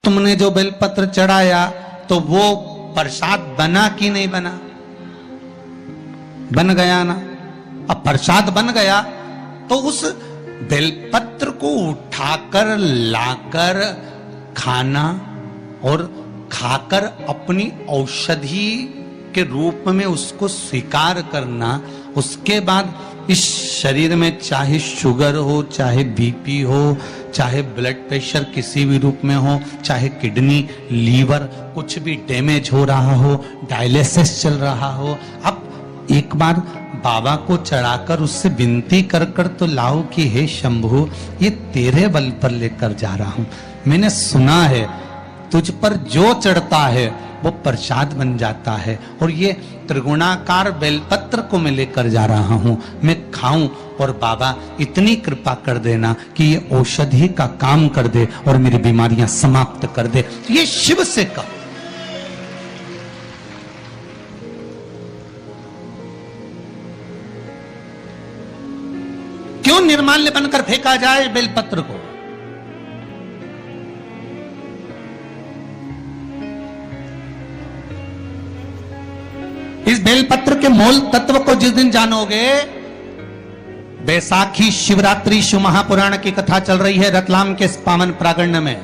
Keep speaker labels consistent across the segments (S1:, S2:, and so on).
S1: तुमने जो बेलपत्र चढ़ाया तो वो प्रसाद बना कि नहीं बना? बन गया ना। अब प्रसाद बन गया तो उस बेलपत्र को उठाकर लाकर खाना और खाकर अपनी औषधि के रूप में उसको स्वीकार करना। उसके बाद इस शरीर में चाहे शुगर हो, चाहे बीपी हो, चाहे ब्लड प्रेशर किसी भी रूप में हो, चाहे किडनी, लीवर कुछ भी डैमेज हो रहा हो, डायलिसिस चल रहा हो, अब एक बार बाबा को चढ़ाकर उससे विनती कर कर तो लाओ कि हे शंभु, ये तेरे बल पर लेकर जा रहा हूं। मैंने सुना है तुझ पर जो चढ़ता है वो प्रसाद बन जाता है, और ये त्रिगुणाकार बेलपत्र को मैं लेकर जा रहा हूं, मैं खाऊं और बाबा इतनी कृपा कर देना कि ये औषधि का काम कर दे और मेरी बीमारियां समाप्त कर दे। ये शिव से कहो। क्यों निर्माल्य बनकर फेंका जाए बेलपत्र को? इस बेलपत्र के मूल तत्व को जिस दिन जानोगे, बैसाखी शिवरात्रि शिव महापुराण की कथा चल रही है रतलाम के पावन प्रांगण में,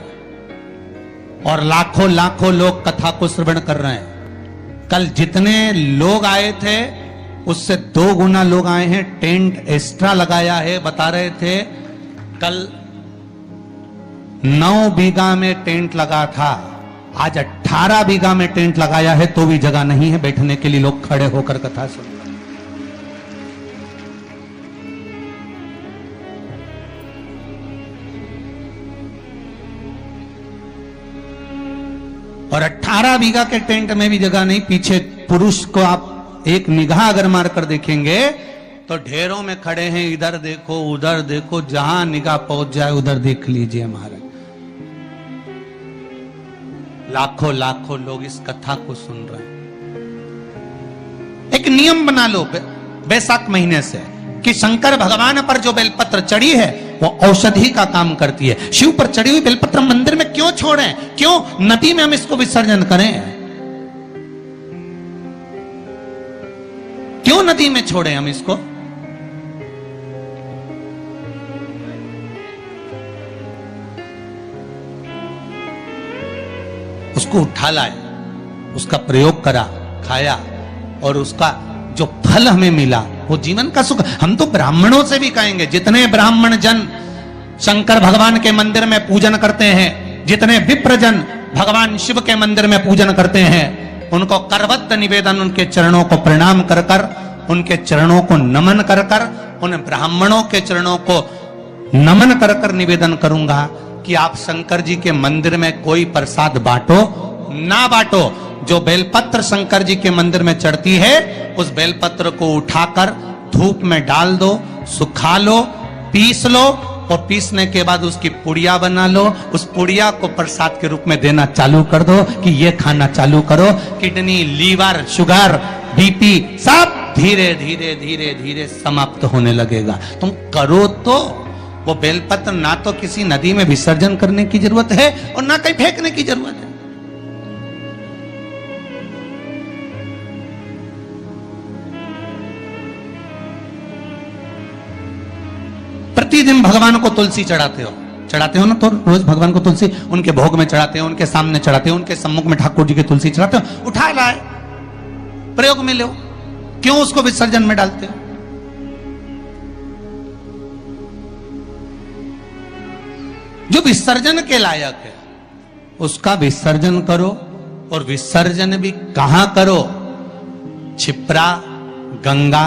S1: और लाखों लाखों लोग कथा को श्रवण कर रहे हैं। कल जितने लोग आए थे उससे 2 गुना लोग आए हैं। टेंट एक्स्ट्रा लगाया है, बता रहे थे कल 9 बीघा में टेंट लगा था, आज 18 बीघा में टेंट लगाया है, तो भी जगह नहीं है बैठने के लिए। लोग खड़े होकर कथा सुन रहे हैं। और 18 बीघा के टेंट में भी जगह नहीं। पीछे पुरुष को आप एक निगाह अगर मार कर देखेंगे तो ढेरों में खड़े हैं, इधर देखो उधर देखो, जहां निगाह पहुंच जाए उधर देख लीजिए महाराज। लाखों लाखों लोग इस कथा को सुन रहे हैं। एक नियम बना लो बैसाख महीने से कि शंकर भगवान पर जो बेलपत्र चढ़ी है वो औषधि का काम करती है। शिव पर चढ़ी हुई बेलपत्र मंदिर में क्यों छोड़ें? क्यों नदी में हम इसको विसर्जन करें? क्यों नदी में छोड़ें हम इसको? उसको उठा लाए, उसका प्रयोग करा, खाया, और उसका जो फल हमें मिला वो जीवन का सुख। हम तो ब्राह्मणों से भी कहेंगे, जितने ब्राह्मण जन शंकर भगवान के मंदिर में पूजन करते हैं, जितने विप्र जन भगवान शिव के मंदिर में पूजन करते हैं, उनको करवत्त निवेदन, उनके चरणों को प्रणाम कर कर, उनके चरणों को नमन कर कर, उन ब्राह्मणों के चरणों को नमन कर कर निवेदन करूंगा कि आप शंकर जी के मंदिर में कोई प्रसाद बांटो ना बांटो, जो बेलपत्र शंकर जी के मंदिर में चढ़ती है उस बेलपत्र को उठाकर धूप में डाल दो, सुखा लो, पीस लो, और पीसने के बाद उसकी पुड़िया बना लो। उस पुड़िया को प्रसाद के रूप में देना चालू कर दो कि ये खाना चालू करो। किडनी, लीवर, शुगर, बीपी सब धीरे धीरे धीरे धीरे समाप्त होने लगेगा। तुम करो तो। वो बेलपत्र ना तो किसी नदी में विसर्जन करने की जरूरत है और ना कहीं फेंकने की जरूरत है। प्रतिदिन भगवान को तुलसी चढ़ाते हो ना? तो रोज भगवान को तुलसी उनके भोग में चढ़ाते हो, उनके सामने चढ़ाते हो, उनके सम्मुख में ठाकुर जी की तुलसी चढ़ाते हो। उठा लाए, प्रयोग में लो, क्यों उसको विसर्जन में डालते हो? जो विसर्जन के लायक है उसका विसर्जन करो, और विसर्जन भी कहां करो? क्षिप्रा, गंगा,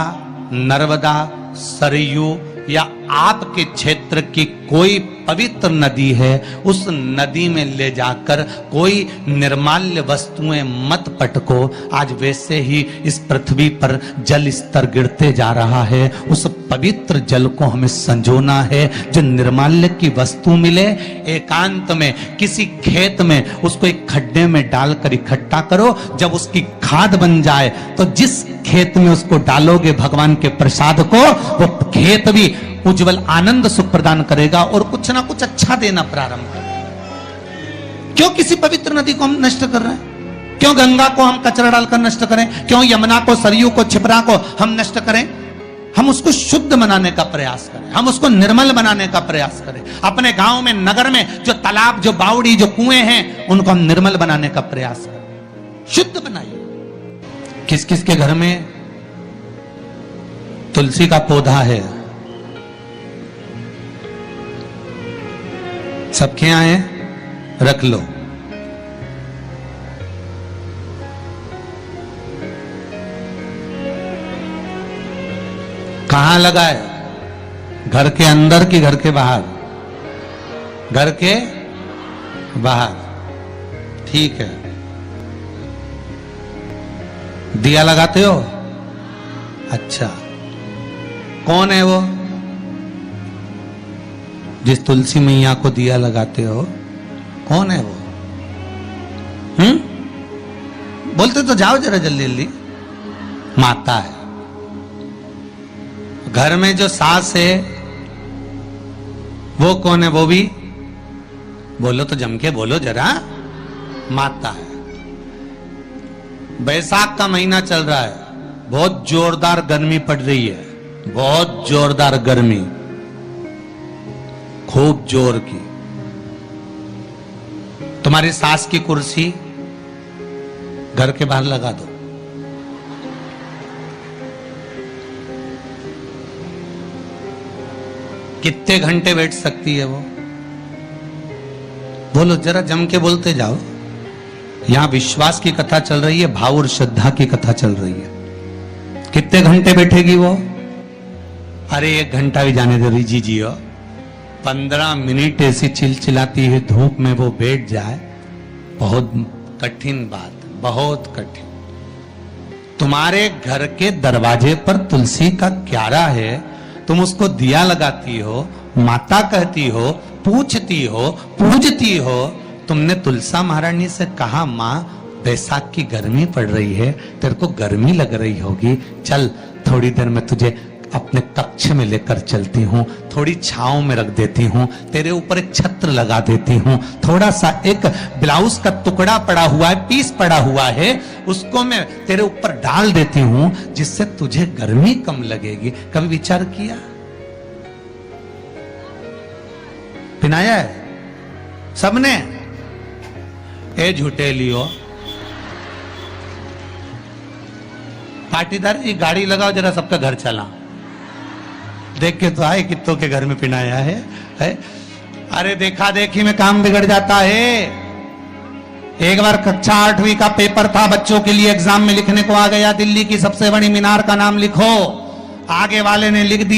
S1: नर्मदा, सरयू या आपके क्षेत्र की कोई पवित्र नदी है, उस नदी में ले जाकर कोई निर्माल्य वस्तुएं मत पटको। आज वैसे ही इस पृथ्वी पर जल स्तर गिरते जा रहा है, उस पवित्र जल को हमें संजोना है। जो निर्माल्य की वस्तु मिले, एकांत में किसी खेत में उसको एक खड्डे में डालकर इकट्ठा करो। जब उसकी खाद बन जाए तो जिस खेत में उसको डालोगे भगवान के प्रसाद को, वो खेत भी उज्जवल आनंद सुख प्रदान करेगा और कुछ ना कुछ अच्छा देना प्रारंभ करेगा। क्यों किसी पवित्र नदी को हम नष्ट कर रहे हैं? क्यों गंगा को हम कचरा डालकर नष्ट करें? क्यों यमुना को, सरयू को, छिपरा को हम नष्ट करें? हम उसको शुद्ध बनाने का प्रयास करें, हम उसको निर्मल बनाने का प्रयास करें। अपने गांव में, नगर में जो तालाब, जो बावड़ी, जो कुएं हैं, उनको हम निर्मल बनाने का प्रयास करें, शुद्ध बनाइए। किस किस के घर में तुलसी का पौधा है? सबके यहां है? रख लो। कहां लगा है? घर के अंदर कि घर के बाहर? घर के बाहर। ठीक है। दिया लगाते हो? अच्छा। कौन है वो जिस तुलसी मैया को दिया लगाते हो? कौन है वो? बोलते तो जाओ जरा जल्दी जल्दी। माता है। घर में जो सास है वो कौन है? वो भी बोलो तो, जम के बोलो जरा। माता है। बैसाख का महीना चल रहा है, बहुत जोरदार गर्मी पड़ रही है, बहुत जोरदार गर्मी, खूब जोर की। तुम्हारी सास की कुर्सी घर के बाहर लगा दो। कितने घंटे बैठ सकती है वो? बोलो जरा, जम के बोलते जाओ। यहां विश्वास की कथा चल रही है, भाव और श्रद्धा की कथा चल रही है। कितने घंटे बैठेगी वो? अरे 1 घंटा भी जाने दे रिजी जी हो। 15 मिनट ऐसी चिलचिलाती हुई धूप में वो बैठ जाए, बहुत कठिन बात, बहुत कठिन। तुम्हारे घर के दरवाजे पर तुलसी का क्यारा है, तुम उसको दिया लगाती हो, माता कहती हो, पूछती हो, पूजती हो। तुमने तुलसा महारानी से कहा, माँ बैसाख की गर्मी पड़ रही है, तेरे को गर्मी लग रही होगी, चल थोड़ी देर में तुझे अपने कक्ष में लेकर चलती हूँ, थोड़ी छांव में रख देती हूँ, तेरे ऊपर एक छत्र लगा देती हूँ, थोड़ा सा एक ब्लाउज का टुकड़ा पड़ा हुआ है, पीस पड़ा हुआ है, उसको मैं तेरे ऊपर डाल देती हूँ, जिससे तुझे गर्मी कम लगेगी। कभी विचार किया? पिनाया है सबने? ए झूठे लियो पाटीदार, ये गाड़ी लगाओ जरा, सबका घर चला। देख के तो आए कित्तों के घर में पिनाया है? अरे देखा देखी में काम बिगड़ जाता है। एक बार कक्षा 8वीं का पेपर था, बच्चों के लिए एग्जाम में लिखने को आ गया, दिल्ली की सबसे बड़ी मीनार का नाम लिखो। आगे वाले ने लिख दिया